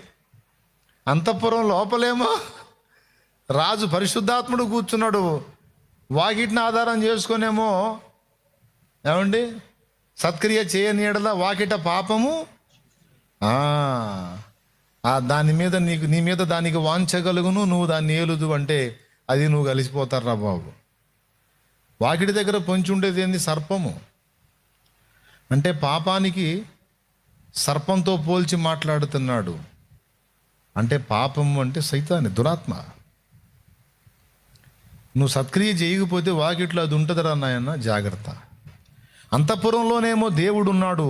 అంతఃపురం లోపలేమో రాజు పరిశుద్ధాత్ముడు కూర్చున్నాడు, వాకిట్ని ఆధారం చేసుకునేమో ఏమండి సత్క్రియ చేయని ఎడల వాకిట పాపము, దాని మీద నీ మీద దానికి వాంచగలుగును, నువ్వు దాన్ని ఏలుదు అంటే అది నువ్వు కలిసిపోతారా బాబు. వాకిటి దగ్గర పొంచి ఉండేది ఏంది? సర్పము. అంటే పాపానికి సర్పంతో పోల్చి మాట్లాడుతున్నాడు. అంటే పాపము అంటే సైతాన్ని, దురాత్మ. నువ్వు సత్క్రియ చేయకపోతే వాకిట్లో అది ఉంటుందిరా నాయన్న, జాగ్రత్త. అంతఃపురంలోనేమో దేవుడున్నాడు,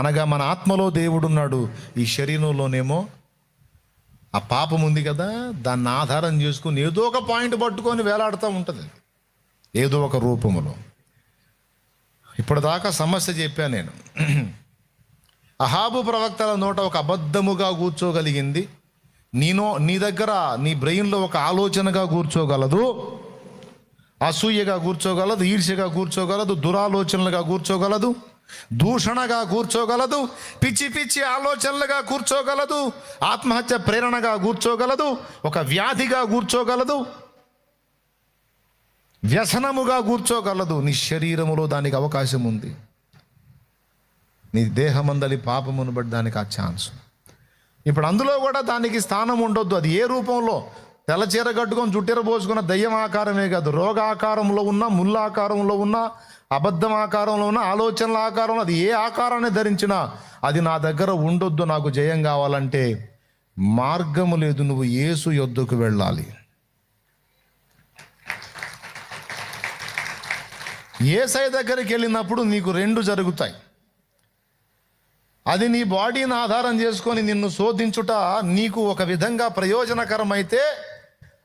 అనగా మన ఆత్మలో దేవుడున్నాడు. ఈ శరీరంలోనేమో ఆ పాపం ఉంది కదా, దాన్ని ఆధారం చేసుకుని ఏదో ఒక పాయింట్ పట్టుకొని వేలాడుతూ ఉంటుంది, ఏదో ఒక రూపములో. ఇప్పటిదాకా సమస్య చెప్పాను నేను. అహాబు ప్రవక్తల నోట ఒక అబద్ధముగా కూర్చోగలిగింది నీ దగ్గర నీ బ్రెయిన్లో ఒక ఆలోచనగా కూర్చోగలదు, అసూయగా కూర్చోగలదు, ఈర్ష్యగా కూర్చోగలదు, దురాలోచనలుగా కూర్చోగలదు, దూషణగా కూర్చోగలదు, పిచ్చి పిచ్చి ఆలోచనలుగా కూర్చోగలదు, ఆత్మహత్య ప్రేరణగా కూర్చోగలదు, ఒక వ్యాధిగా కూర్చోగలదు, వ్యసనముగా కూర్చోగలదు. నీ శరీరములో దానికి అవకాశం ఉంది. నీ దేహమందలి పాపమును బట్టి దానికి ఆ ఛాన్స్. ఇప్పుడు అందులో కూడా దానికి స్థానం ఉండొద్దు. అది ఏ రూపంలో, తెల్లచీర కట్టుకొని జుట్టెర పోసుకున్న దయ్యం ఆకారమే కాదు, రోగ ఆకారంలో ఉన్న, ముళ్ళ ఆకారంలో ఉన్న, అబద్ధం ఆకారంలో ఉన్న, ఆలోచనల ఆకారంలో, అది ఏ ఆకారాన్ని ధరించినా అది నా దగ్గర ఉండొద్దు. నాకు జయం కావాలంటే మార్గము లేదు, నువ్వు యేసు యొద్దకు వెళ్ళాలి. యేసయ్య దగ్గరికి వెళ్ళినప్పుడు నీకు రెండు జరుగుతాయి. అది నీ బాడీని ఆధారం చేసుకొని నిన్ను శోధించుట నీకు ఒక విధంగా ప్రయోజనకరమైతే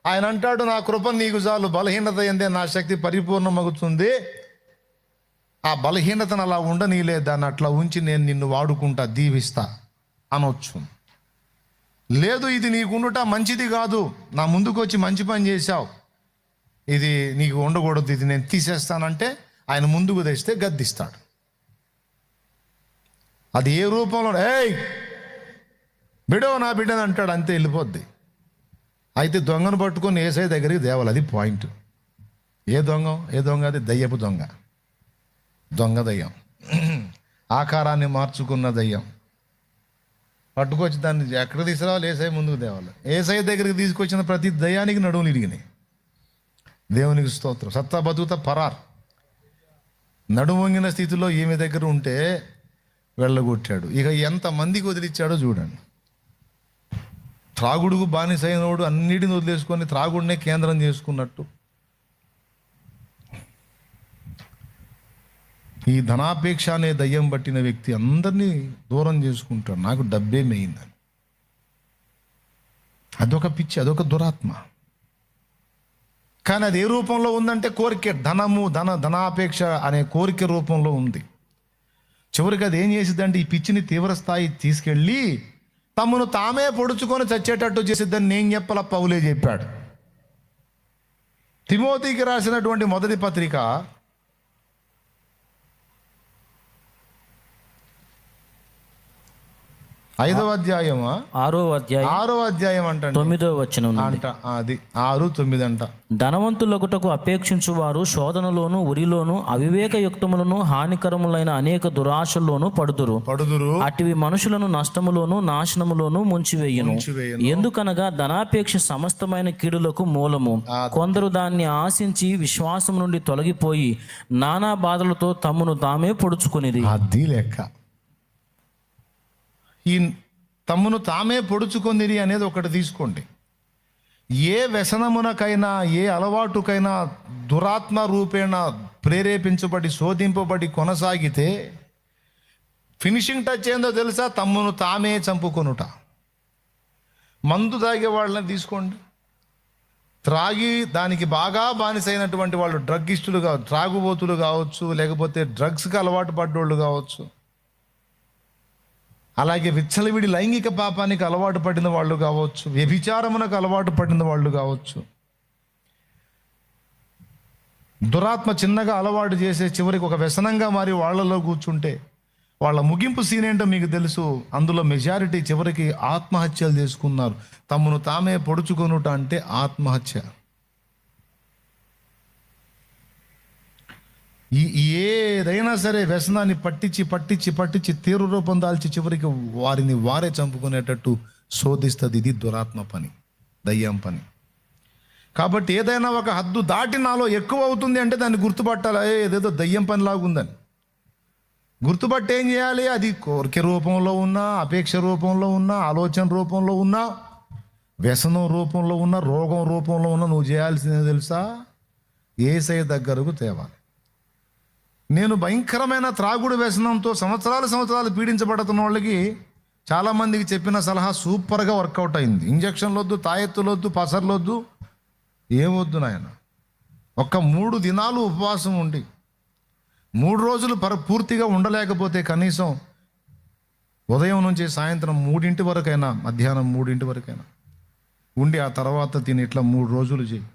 ఆయన అంటాడు, నా కృప నీకు చాలు, బలహీనత ఎందే నా శక్తి పరిపూర్ణమవుతుంది. ఆ బలహీనతను అలా ఉండనీలే, దాన్ని అట్లా ఉంచి నేను నిన్ను వాడుకుంటా, దీవిస్తా అనొచ్చు. లేదు, ఇది నీకుండుట మంచిది కాదు, నా ముందుకు వచ్చి మంచి పని చేశావు, ఇది నీకు ఉండకూడదు, ఇది నేను తీసేస్తానంటే ఆయన ముందుకు తెస్తే గద్దిస్తాడు. అది ఏ రూపంలో, ఏయ్ బిడో నా బిడ్డని అంటాడు, అంతే, వెళ్ళిపోద్ది. అయితే దొంగను పట్టుకొని యేసయ్య దగ్గరికి దేవాలి, అది పాయింట్. ఏ దొంగ? అది దయ్యపు దొంగ దయ్యం, ఆకారాన్ని మార్చుకున్న దయ్యం. పట్టుకొచ్చి దాన్ని ఎక్కడ తీసుకురావాలి? యేసయ్య ముందుకు తేవాలి. యేసయ్య దగ్గరికి తీసుకొచ్చిన ప్రతి దయ్యానికి నడువులు ఇరిగినాయి. దేవునికి స్తోత్రం. సత్తా బతుకుతా పరార్. నడుము వంగిన స్థితిలో ఈమె దగ్గర ఉంటే వెళ్ళగొట్టాడు. ఇక ఎంతమందికి వదిలిచ్చాడో చూడండి. త్రాగుడుకు బానిసైనోడు అన్నిటిని వదిలేసుకొని త్రాగుడినే కేంద్రం చేసుకున్నట్టు ఈ ధనాపేక్ష అనే దయ్యం పట్టిన వ్యక్తి అందరినీ దూరం చేసుకుంటాడు. నాకు డబ్బే మెయిందని. అదొక పిచ్చి, అదొక దురాత్మ. కానీ అది ఏ రూపంలో ఉందంటే కోరిక, ధనాపేక్ష అనే కోరిక రూపంలో ఉంది. చివరికి అది ఏం చేసిద్దంటే ఈ పిచ్చిని తీవ్ర స్థాయి తీసుకెళ్ళి తమను తామే పొడుచుకొని చచ్చేటట్టు చేసిద్దని నేను చెప్పాల, పౌలే చెప్పాడు. తిమోతికి రాసినటువంటి మొదటి పత్రిక 5వ అధ్యాయమా 6వ అధ్యాయం అంట 9వ వచనం అంట. అది 6:9 అంట. ధనవంతులగుటకు అపేక్షించువారు శోధనలోను, ఉరిలోను, అవివేకయుక్తములను, హానికరములైన అనేక దురాశల్లోను పడుదురు. అటివి మనుషులను నష్టములోను, నాశనములోను ముంచివేయును. ఎందుకనగా ధనాపేక్ష సమస్తమైన కీడులకు మూలము. కొందరు దాన్ని ఆశించి విశ్వాసం నుండి తొలగిపోయి నానా బాధలతో తమను తామే పొడుచుకునేది. అది లెక్క. ఈ తమ్మును తామే పొడుచుకొనిరి అనేది ఒకటి తీసుకోండి. ఏ వ్యసనమునకైనా, ఏ అలవాటుకైనా దురాత్మ రూపేణ ప్రేరేపించబడి, శోధింపబడి కొనసాగితే ఫినిషింగ్ టచ్ ఏందో తెలుసా? తమ్మును తామే చంపుకొనుట. మందు తాగే వాళ్ళని తీసుకోండి. త్రాగి దానికి బాగా బానిసైనటువంటి వాళ్ళు డ్రగ్గిస్టులు కావచ్చు, త్రాగుబోతులు కావచ్చు, లేకపోతే డ్రగ్స్కి అలవాటు పడ్డోళ్ళు కావచ్చు, అలాగే విచ్చలవిడి లైంగిక పాపానికి అలవాటు పడిన వాళ్ళు కావచ్చు, వ్యభిచారమునకు అలవాటు పడిన వాళ్ళు కావచ్చు, దురాత్మ చిన్నగా అలవాటు చేసే చివరికి ఒక వ్యసనంగా మారి వాళ్ళలో కూర్చుంటే వాళ్ళ ముగింపు సీన్ ఏంటో మీకు తెలుసు. అందులో మెజారిటీ చివరికి ఆత్మహత్యలు చేసుకున్నారు. తమను తామే పొడుచుకొనుట అంటే ఆత్మహత్య. ఏదైనా సరే వ్యసనాన్ని పట్టించి తీవ్ర రూపం దాల్చి చివరికి వారిని వారే చంపుకునేటట్టు శోధిస్తుంది. ఇది దురాత్మ పని, దయ్యం పని. కాబట్టి ఏదైనా ఒక హద్దు దాటి నాలో ఎక్కువ అవుతుంది అంటే దాన్ని గుర్తుపట్టాలి. ఏదేదో దయ్యం పనిలాగా ఉందని గుర్తుపట్టి ఏం చేయాలి? అది కోరిక రూపంలో ఉన్నా, అపేక్ష రూపంలో ఉన్నా, ఆలోచన రూపంలో ఉన్నా, వ్యసనం రూపంలో ఉన్నా, రోగం రూపంలో ఉన్నా, నువ్వు చేయాల్సిందే తెలుసా? యేసయ్య దగ్గరకు తేవాలి. నేను భయంకరమైన త్రాగుడు వ్యసనంతో సంవత్సరాలు పీడించబడుతున్న వాళ్ళకి చాలామందికి చెప్పిన సలహా సూపర్గా వర్కౌట్ అయింది. ఇంజక్షన్లు వద్దు, తాయెత్తులొద్దు, పసర్లొద్దు, ఏమొద్దు నాయన. 3 దినాలు ఉపవాసం ఉండి 3 రోజులు పూర్తిగా ఉండలేకపోతే కనీసం ఉదయం నుంచి సాయంత్రం 3 వరకైనా, మధ్యాహ్నం 3 వరకైనా ఉండి ఆ తర్వాత తిని ఇట్లా 3 రోజులు చేయి.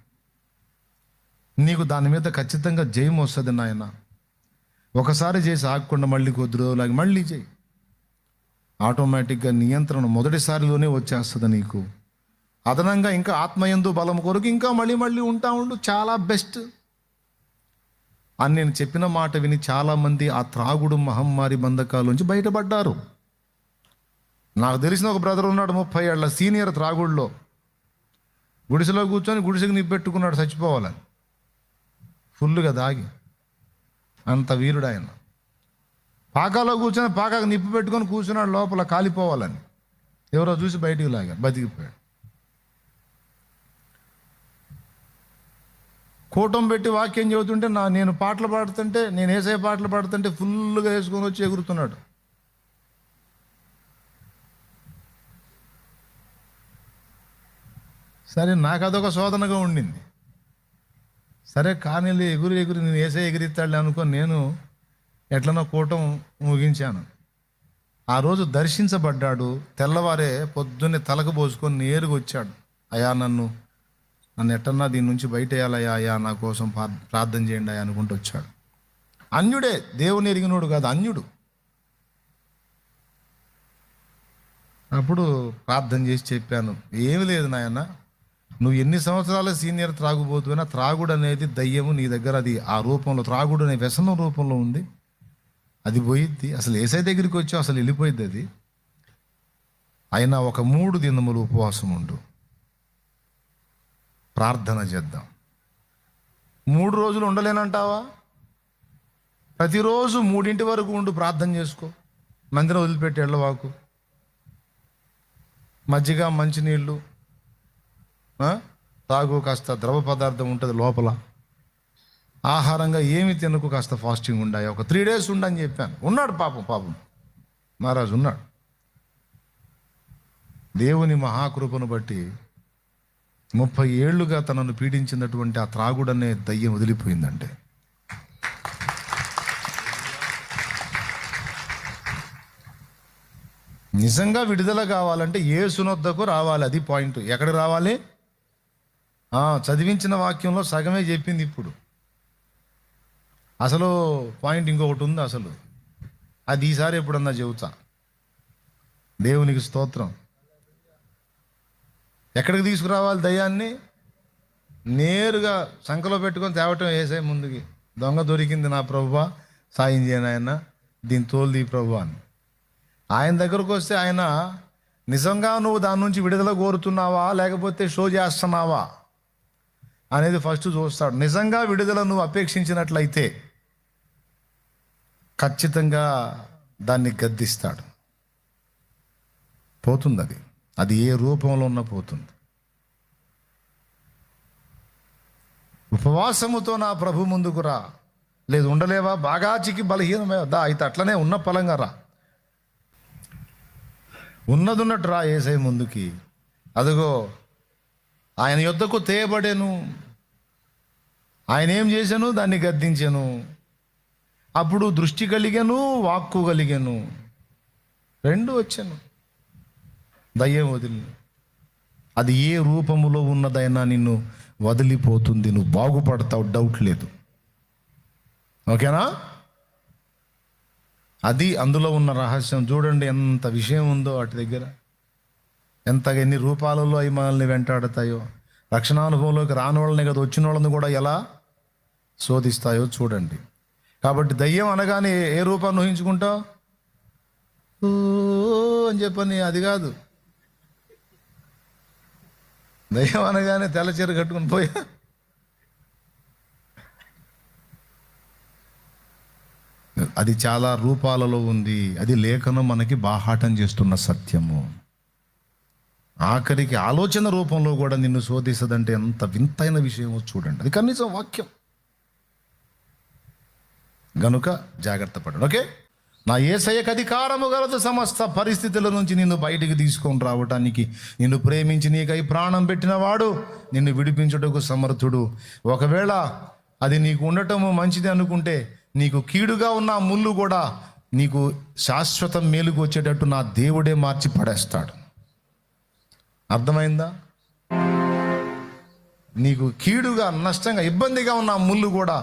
నీకు దాని మీద ఖచ్చితంగా జయం వస్తుంది నాయన. ఒకసారి చేసి ఆగకుండా మళ్ళీ కొద్ది రోజులాగి మళ్ళీ చేయి. ఆటోమేటిక్గా నియంత్రణ మొదటిసారిలోనే వచ్చేస్తుంది నీకు. అదనంగా ఇంకా ఆత్మయందు బలం కొరకు ఇంకా మళ్ళీ ఉంటా ఉండు, చాలా బెస్ట్ అని నేను చెప్పిన మాట విని చాలామంది ఆ త్రాగుడు మహమ్మారి బంధకాల నుంచి బయటపడ్డారు. నాకు తెలిసిన ఒక బ్రదర్ ఉన్నాడు, 30 ఏళ్ల సీనియర్ త్రాగుడులో. గుడిసెలో కూర్చొని గుడిసెకి నిప్పెట్టుకున్నాడు చచ్చిపోవాలని, ఫుల్గా దాగి. అంత వీరుడు ఆయన. పాకాలో కూర్చొని పాకాకు నిప్పు పెట్టుకొని కూర్చున్నాడు లోపల కాలిపోవాలని. ఎవరో చూసి బయటికి లాగారు, బతికిపోయాడు. కూటం పెట్టి వాక్యం చెబుతుంటే నేను పాటలు పాడుతుంటే, నేను యేసయ్య పాటలు పాడుతుంటే ఫుల్గా వేసుకొని వచ్చి ఎగురుతున్నాడు. సరే, నాకు అదొక శోధనగా ఉండింది. సరే కానీ ఎగురు నేను యేసయ్య ఎగిరిస్తాడులే అనుకొని నేను ఎట్లనో కూటం ముగించాను. ఆ రోజు దర్శించబడ్డాడు. తెల్లవారే పొద్దున్నే తలకు పోసుకొని నేరుగా వచ్చాడు. అయ్యా నన్ను ఎట్టన్నా దీని నుంచి బయట వేయాలయ్యా, అయ్యా నా కోసం ప్రార్థన చేయండి అయ్యా అనుకుంటూ వచ్చాడు. అన్యుడే, దేవుని ఎరిగినోడు కాదు, అన్యుడు. అప్పుడు ప్రార్థన చేసి చెప్పాను, ఏమి లేదు నాయన, నువ్వు ఎన్ని సంవత్సరాల సీనియర్ త్రాగుబోతున్నా త్రాగుడు అనేది దయ్యము నీ దగ్గర, అది ఆ రూపంలో త్రాగుడు అనే వ్యసనం రూపంలో ఉంది. అది పోయిద్ది. అసలు యేసయ్య దగ్గరికి వచ్చి అసలు వెళ్ళిపోయిద్ది అది. అయినా ఒక 3 దినములు ఉపవాసం ఉండు, ప్రార్థన చేద్దాం. 3 రోజులు ఉండలేనంటావా? ప్రతిరోజు 3 వరకు ఉండు, ప్రార్థన చేసుకో. మందిరం వదిలిపెట్టి ఎళ్ళవాకు. మజ్జిగ, మంచినీళ్ళు తాగు, కాస్త ద్రవ పదార్థం ఉంటుంది లోపల. ఆహారంగా ఏమి తినకు, కాస్త ఫాస్టింగ్ ఉండాయి. ఒక 3 days ఉండని చెప్పాను. ఉన్నాడు పాపం మహారాజు ఉన్నాడు. దేవుని మహాకృపను బట్టి 30 ఏళ్లుగా తనను పీడించినటువంటి ఆ త్రాగుడనే దయ్యం వదిలిపోయిందంటే, నిజంగా విడుదల కావాలంటే యేసునొద్దకు రావాలి. అది పాయింట్. ఎక్కడికి రావాలి? చదివించిన వాక్యంలో సగమే చెప్పింది. ఇప్పుడు అసలు పాయింట్ ఇంకొకటి ఉంది. అసలు అది ఈసారి ఎప్పుడన్నా చెబుతా. దేవునికి స్తోత్రం. ఎక్కడికి తీసుకురావాలి దయ్యాన్ని? నేరుగా సంకలో పెట్టుకొని తేవటం యేసయ్య ముందుకి. దొంగ దొరికింది నా ప్రభువా, సాయం చేయను ఆయన, దీని తోలుది ప్రభువా అని. ఆయన దగ్గరకు వస్తే ఆయన నిజంగా నువ్వు దాని నుంచి విడుదల కోరుతున్నావా లేకపోతే షో చేస్తున్నావా అనేది ఫస్ట్ చూస్తాడు. నిజంగా విడుదల నువ్వు అపేక్షించినట్లయితే ఖచ్చితంగా దాన్ని గద్దిస్తాడు. పోతుంది అది ఏ రూపంలో ఉన్నా పోతుంది. ఉపవాసముతో నా ప్రభు ముందుకు రా. లేదు ఉండలేవా, బాగా చిక్కి బలహీనమే దా, అయితే అట్లనే ఉన్న పలంగా రా. ఉన్నదున్నట్టు రా యేసయ్య ముందుకి. అదిగో ఆయన యొద్దకు తేయబడేను. ఆయన ఏం చేశాను? దాన్ని గద్దించాను. అప్పుడు దృష్టి కలిగాను, వాక్కు కలిగాను, 2 వచ్చాను. దయ్యం వదిలి, అది ఏ రూపములో ఉన్నదైనా నిన్ను వదిలిపోతుంది. నువ్వు బాగుపడతావు, డౌట్ లేదు. ఓకేనా? అది అందులో ఉన్న రహస్యం. చూడండి ఎంత విషయం ఉందో వాటి దగ్గర, ఎంతగా ఎన్ని రూపాలలో అవి మనల్ని వెంటాడుతాయో. రక్షణానుభవంలోకి రాని వాళ్ళని కదా, వచ్చిన వాళ్ళని కూడా ఎలా శోధిస్తాయో చూడండి. కాబట్టి దయ్యం అనగానే ఏ రూపాన్ని ఊహించుకుంటావు? ఓ అని చెప్పని అది కాదు. దయ్యం అనగానే తెల్ల చీర కట్టుకుని పోయా, అది చాలా రూపాలలో ఉంది. అది లేఖనం మనకి బాహాటం చేస్తున్న సత్యము. ఆఖరికి ఆలోచన రూపంలో కూడా నిన్ను శోధిస్తుందంటే ఎంత వింతైన విషయమో చూడండి. అది కనీసం వాక్యం గనుక జాగ్రత్త పడండి. ఓకే, నా యేసయ్యకు అధికారము గలదు సమస్త పరిస్థితుల నుంచి నిన్ను బయటికి తీసుకొని రావటానికి. నిన్ను ప్రేమించి నీకై ప్రాణం పెట్టిన వాడు నిన్ను విడిపించుటకు సమర్థుడు. ఒకవేళ అది నీకు ఉండటము మంచిది అనుకుంటే, నీకు కీడుగా ఉన్న ఆ ముళ్ళు కూడా నీకు శాశ్వతం మేలుకు వచ్చేటట్టు నా దేవుడే మార్చి పడేస్తాడు. అర్థమైందా? నీకు కీడుగా, నష్టంగా, ఇబ్బందిగా ఉన్న ఆ ముళ్ళు కూడా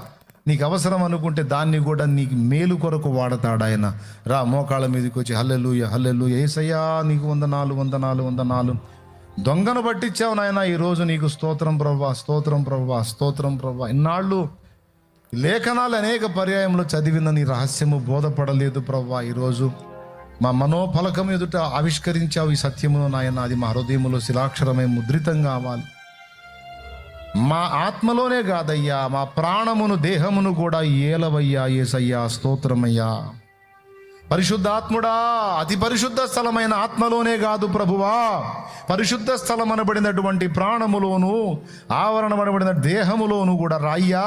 నీకు అవసరం అనుకుంటే దాన్ని కూడా నీకు మేలు కొరకు వాడతాడు ఆయన. రా, మోకాళ్ళ మీదకి వచ్చి హల్లెలూయా హల్లెలూయా యేసయ్యా నీకు వందనాలు వందనాలు వందనాలు. దొంగను పట్టించావు నాయన, ఈరోజు నీకు స్తోత్రం ప్రభువా, స్తోత్రం ప్రభువా, స్తోత్రం ప్రభువా. ఇన్నాళ్ళు లేఖనాలు అనేక పర్యాయంలో చదివిన నీ రహస్యము బోధపడలేదు ప్రభువా. ఈరోజు మా మనోఫలకం ఎదుట ఆవిష్కరించావు ఈ సత్యమును నాయన. అది మా హృదయములో శిలాక్షరమై ముద్రితం కావాలి. మా ఆత్మలోనే కాదయ్యా, మా ప్రాణమును దేహమును కూడా ఏలవయ్యా యేసయ్యా, స్తోత్రమయ్యా. పరిశుద్ధాత్ముడా, అతి పరిశుద్ధ స్థలమైన ఆత్మలోనే కాదు ప్రభువా, పరిశుద్ధ స్థలం అనబడినటువంటి ప్రాణములోను, ఆవరణమనబడిన దేహములోను కూడా రాయ్యా.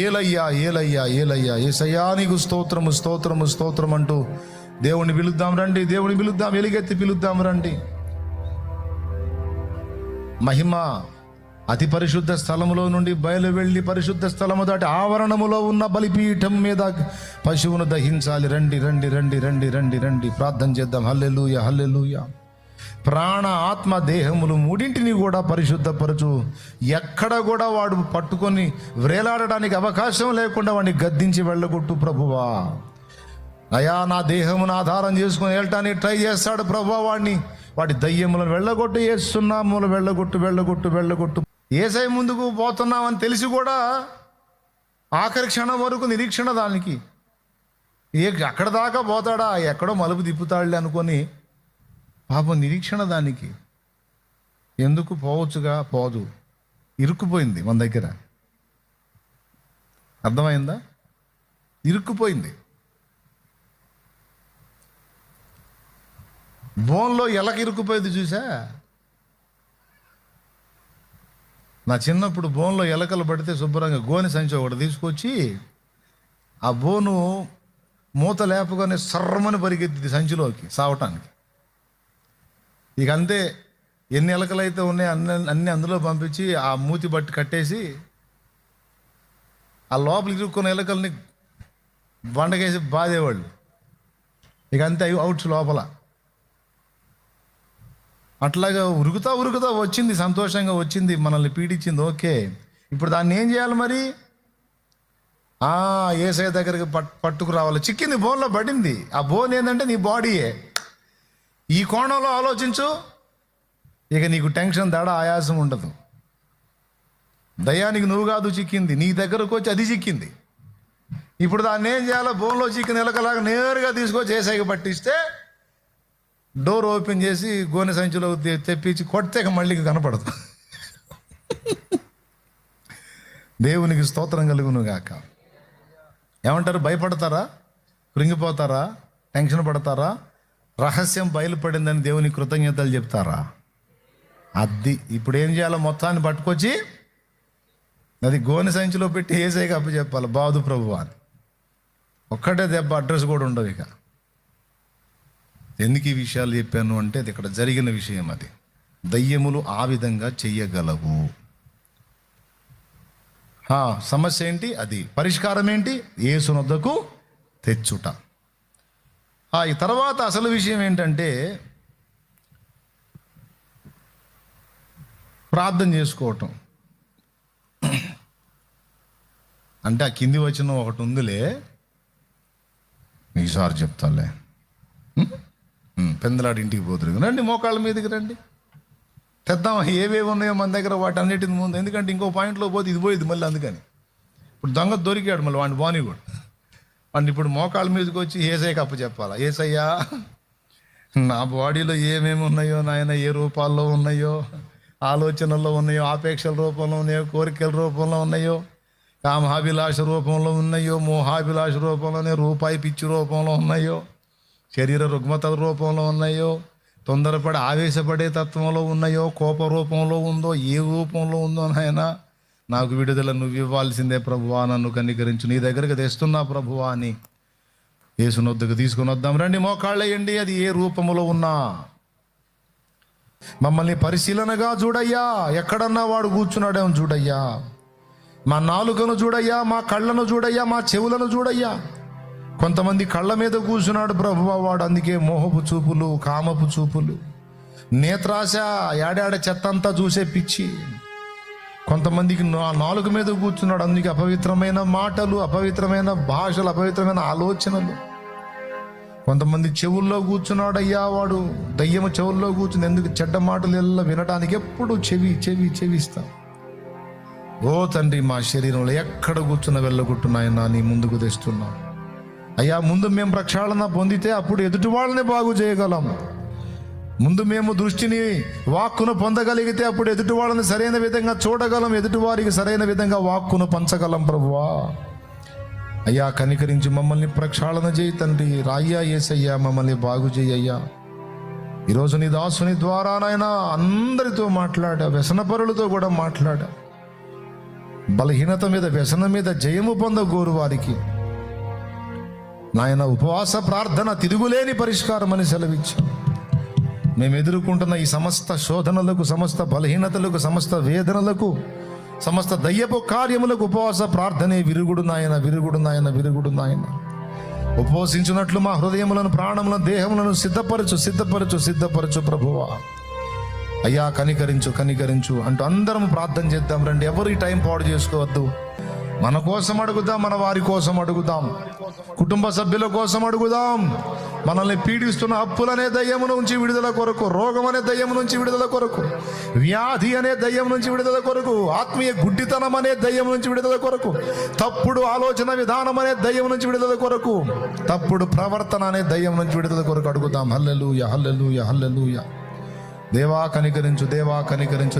ఏలయ్యా ఏలయ్యా ఏలయ్యా యేసయ్యా నీకు స్తోత్రము స్తోత్రము స్తోత్రం అంటూ దేవుని పిలుద్దాం రండి, దేవుని పిలుద్దాం, ఎలుగెత్తి పిలుద్దాం రండి. మహిమ అతి పరిశుద్ధ స్థలములో నుండి బయలు వెళ్ళి పరిశుద్ధ స్థలము దాటి ఆవరణములో ఉన్న బలిపీఠం మీద పశువును దహించాలి. రండి రండి రండి రండి రండి రండి, ప్రార్థన చేద్దాం. హల్లెలూయా హల్లెలూయా. ప్రాణ ఆత్మ దేహములు మూడింటిని కూడా పరిశుద్ధపరచు. ఎక్కడ కూడా వాడు పట్టుకొని వ్రేలాడడానికి అవకాశం లేకుండా వాడిని గద్దించి వెళ్ళగొట్టు ప్రభువా. అయా, నా దేహమును ఆధారం చేసుకుని వెళ్ళటానికి ట్రై చేస్తాడు ప్రభువా. వాడి దయ్యములను వెళ్ళగొట్టు, ఏసునామములు వెళ్ళగొట్టు వెళ్ళగొట్టు వెళ్ళగొట్టు. యేసయ్య ముందుకు పోతున్నామని తెలిసి కూడా ఆఖరి క్షణం వరకు నిరీక్షణ దానికి. అక్కడ దాకా పోతాడా, ఎక్కడో మలుపు తిప్పుతాడులే అనుకొని పాపం నిరీక్షణ దానికి. ఎందుకు పోవచ్చుగా, పోదు, ఇరుక్కుపోయింది మన దగ్గర. అర్థమైందా? ఇరుక్కుపోయింది. బోన్లో ఎలక ఇరుక్కుపోయేది చూసా. నా చిన్నప్పుడు బోన్లో ఎలకలు పడితే శుభ్రంగా గోనె సంచి ఒకటి తీసుకొచ్చి ఆ బోను మూత లేపగానే సర్రమని పరిగెత్తింది సంచిలోకి సావటానికి. ఇక అంతే, ఎన్ని ఎలకలు అయితే ఉన్నాయి అన్ని అందులో పంపించి ఆ మూతి బట్టి కట్టేసి ఆ లోపల ఇరుక్కున్న ఎలకల్ని బండకేసి బాధేవాళ్ళు. ఇక అంతే, అవి అవుట్స్ లోపల. అట్లాగా ఉరుకుతా వచ్చింది, సంతోషంగా వచ్చింది, మనల్ని పీడించింది. ఓకే, ఇప్పుడు దాన్ని ఏం చేయాలి మరి? యేసయ్య దగ్గరికి పట్టుకు రావాలి. చిక్కింది, బోన్లో పడింది. ఆ బోన్ ఏంటంటే నీ బాడీయే. ఈ కోణంలో ఆలోచించు, ఇక నీకు టెన్షన్, దడ, ఆయాసం ఉండదు. దయ్యానికి నువ్వు కాదు చిక్కింది, నీ దగ్గరకు వచ్చి అది చిక్కింది. ఇప్పుడు దాన్ని ఏం చేయాలో? బోన్లో చిక్కిన ఎలకలాగా నేరుగా తీసుకొచ్చి యేసయ్యకి పట్టిస్తే డోర్ ఓపెన్ చేసి గోనె సంచిలో తెప్పించి కొడితే మళ్ళీ కనపడదు. దేవునికి స్తోత్రం కలుగును గాక. ఏమంటారు? భయపడతారా? కృంగిపోతారా? టెన్షన్ పడతారా? రహస్యం బయలుపడిందని దేవుని కృతజ్ఞతలు చెప్తారా? అది ఇప్పుడు ఏం చేయాలో? మొత్తాన్ని పట్టుకొచ్చి అది గోనె సంచిలో పెట్టి యేసయ్యకి అప్పచెప్పాలి. బాదు ప్రభువా అని. ఒక్కటే దెబ్బ, అడ్రస్ కూడా ఉండదు. ఇక ఎందుకు ఈ విషయాలు చెప్పాను అంటే, అది ఇక్కడ జరిగిన విషయం. అది దయ్యములు ఆ విధంగా చెయ్యగలవు. సమస్య ఏంటి? అది పరిష్కారం ఏంటి? యేసునొద్దకు తెచ్చుట. ఈ తర్వాత అసలు విషయం ఏంటంటే ప్రార్థన చేసుకోవటం. అంటే ఆ కింది వచ్చిన ఒకటి ఉందిలే, ఈసారి చెప్తాలే. పెందలాడి ఇంటికి పోతురు, రండి మోకాళ్ళ మీదకి రండి, తెద్దాం ఏవేవి ఉన్నాయో మన దగ్గర వాటి అన్నిటిని ముందు. ఎందుకంటే ఇంకో పాయింట్లో పోతే ఇది పోయింది మళ్ళీ. అందుకని ఇప్పుడు దొంగ దొరికాడు మళ్ళీ వాడిని బాని కూడా. వాడిని ఇప్పుడు మోకాళ్ళ మీదకి వచ్చి ఏసఐకి అప్పు చెప్పాలా, ఏసయ్యా నా బాడీలో ఏమేమి ఉన్నాయో నాయన, ఏ రూపాల్లో ఉన్నాయో, ఆలోచనల్లో ఉన్నాయో, ఆపేక్షల రూపంలో ఉన్నాయో, కోరికల రూపంలో ఉన్నాయో, కామాభిలాష రూపంలో ఉన్నాయో, మోహాభిలాష రూపంలోనే, రూపాయి పిచ్చి రూపంలో ఉన్నాయో, శరీర రుగ్మతల రూపంలో ఉన్నాయో, తొందరపడి ఆవేశపడే తత్వంలో ఉన్నాయో, కోప రూపంలో ఉందో, ఏ రూపంలో ఉందో నాయన, నాకు విడుదల నువ్వు ఇవ్వాల్సిందే ప్రభువా, నన్ను కనికరించు, నీ దగ్గరికి తెస్తున్నా ప్రభువా అని యేసునొద్దకు తీసుకుని వద్దాం. రండి మోకాళ్ళేయండి. అది ఏ రూపములో ఉన్నా మమ్మల్ని పరిశీలనగా చూడయ్యా. ఎక్కడన్నా వాడు కూర్చున్నాడేమో చూడయ్యా. మా నాలుకను చూడయ్యా, మా కళ్ళను చూడయ్యా, మా చెవులను చూడయ్యా. కొంతమంది కళ్ళ మీద కూర్చున్నాడు ప్రభువా వాడు, అందుకే మోహపు చూపులు, కామపు చూపులు, నేత్రాశ, ఏడాడ చెత్తంతా చూసే పిచ్చి. కొంతమందికి నాలుక మీద కూర్చున్నాడు, అందుకే అపవిత్రమైన మాటలు, అపవిత్రమైన భాషలు, అపవిత్రమైన ఆలోచనలు. కొంతమంది చెవుల్లో కూర్చున్నాడు అయ్యా వాడు, దయ్యము చెవుల్లో కూర్చుని, ఎందుకు చెడ్డ మాటలు ఎల్లా వినటానికి ఎప్పుడు చెవిస్తాం. ఓ తండ్రి, మా శరీరంలో ఎక్కడ కూర్చున్న వెళ్ళగొట్టున్నాయన్నా నీ ముందుకు తెస్తున్నాం అయ్యా. ముందు మేము ప్రక్షాళన పొందితే అప్పుడు ఎదుటి వాళ్ళని బాగు చేయగలం. ముందు మేము దృష్టిని, వాక్కును పొందగలిగితే అప్పుడు ఎదుటి వాళ్ళని సరైన విధంగా చూడగలం, ఎదుటి వారికి సరైన విధంగా వాక్కును పంచగలం ప్రభువా. అయ్యా కనికరించి మమ్మల్ని ప్రక్షాళన చేయి తండ్రి. రాయ్యా యేసయ్యా, మమ్మల్ని బాగు చేయ్యా. ఈరోజు నీ దాసుని ద్వారా నాయన అందరితో మాట్లాడా, వ్యసనపరులతో కూడా మాట్లాడా. బలహీనత మీద, వ్యసనం మీద జయము పొందగోరు వారికి నాయన ఉపవాస ప్రార్థన తిరుగులేని పరిష్కారం అని సెలవిచ్చు. మేము ఎదుర్కొంటున్న ఈ సమస్త శోధనలకు, సమస్త బలహీనతలకు, సమస్త వేదనలకు, సమస్త దయ్యపు కార్యములకు ఉపవాస ప్రార్థనే విరుగుడు నాయన, విరుగుడు నాయన, విరుగుడు నాయన. ఉపవసించినట్లు మా హృదయములను, ప్రాణములను, దేహములను సిద్ధపరచు ప్రభువా. అయ్యా కనికరించు అంటూ అందరం ప్రార్థన చేద్దాం. రండి, ఎవరు ఈ టైం పాడు చేసుకోవద్దు. మన కోసం అడుగుదాం, మన వారి కోసం అడుగుదాం, కుటుంబ సభ్యుల కోసం అడుగుదాం. మనల్ని పీడిస్తున్న అప్పులనే దయ్యము నుంచి విడుదల కొరకు, రోగం అనే దయ్యము నుంచి విడుదల కొరకు, వ్యాధి అనే దయ్యం నుంచి విడుదల కొరకు, ఆత్మీయ గుడ్డితనం అనే దయ్యం నుంచి విడుదల కొరకు, తప్పుడు ఆలోచన విధానం అనే దయ్యం నుంచి విడుదల కొరకు, తప్పుడు ప్రవర్తన అనే దయ్యం నుంచి విడుదల కొరకు అడుగుదాం. హల్లెలూయా, హల్లెలూయా, హల్లెలూయా. దేవా కనికరించు, దేవా కనికరించు.